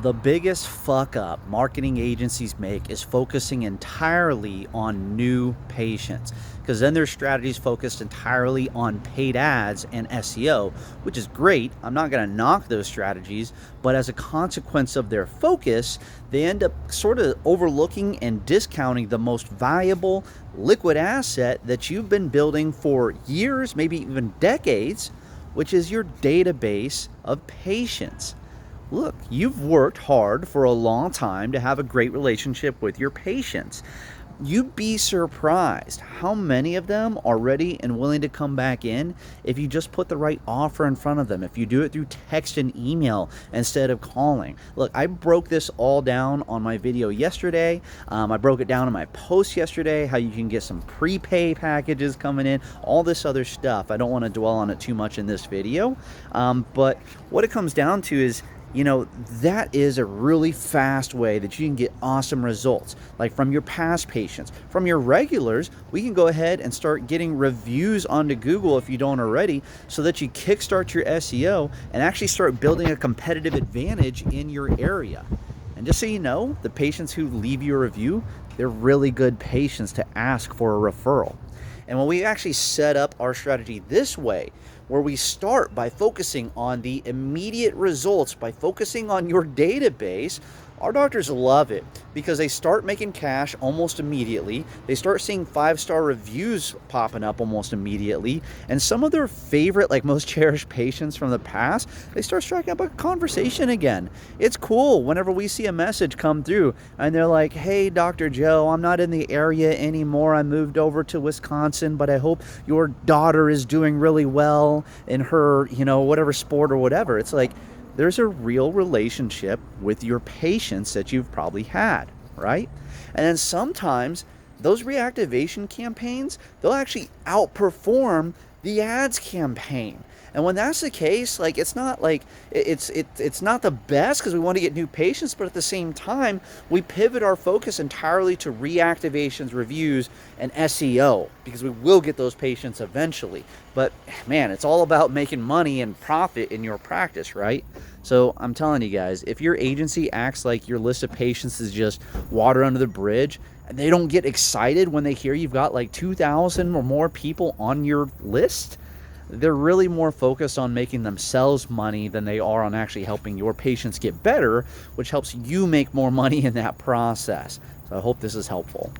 The biggest fuck up marketing agencies make is focusing entirely on new patients, because then their strategies focused entirely on paid ads and SEO, which is great. I'm not going to knock those strategies, but as a consequence of their focus, they end up sort of overlooking and discounting the most valuable liquid asset that you've been building for years, maybe even decades, which is your database of patients. Look, you've worked hard for a long time to have a great relationship with your patients. You'd be surprised how many of them are ready and willing to come back in if you just put the right offer in front of them, if you do it through text and email instead of calling. Look, I broke this all down on my video yesterday. I broke it down in my post yesterday, how you can get some prepay packages coming in, all this other stuff. I don't want to dwell on it too much in this video, but what it comes down to is, that is a really fast way that you can get awesome results. Like from your past patients, from your regulars, we can go ahead and start getting reviews onto Google if you don't already, so that you kickstart your SEO and actually start building a competitive advantage in your area. And just so you know, the patients who leave you a review, they're really good patients to ask for a referral. And when we actually set up our strategy this way, where we start by focusing on the immediate results, by focusing on your database, our doctors love it because they start making cash almost immediately. They start seeing 5-star reviews popping up almost immediately. And some of their favorite, like most cherished patients from the past, they start striking up a conversation again. It's cool whenever we see a message come through and they're like, "Hey, Dr. Joe, I'm not in the area anymore. I moved over to Wisconsin, but I hope your daughter is doing really well in her, whatever sport or whatever." It's like, there's a real relationship with your patients that you've probably had, right? And then sometimes those reactivation campaigns, they'll actually outperform the ads campaign. And when that's the case, like, it's not like it's not the best because we want to get new patients, but at the same time, we pivot our focus entirely to reactivations, reviews, and SEO, because we will get those patients eventually. But man, it's all about making money and profit in your practice, right? So I'm telling you guys, if your agency acts like your list of patients is just water under the bridge, and they don't get excited when they hear you've got like 2,000 or more people on your list, they're really more focused on making themselves money than they are on actually helping your patients get better, which helps you make more money in that process. So I hope this is helpful.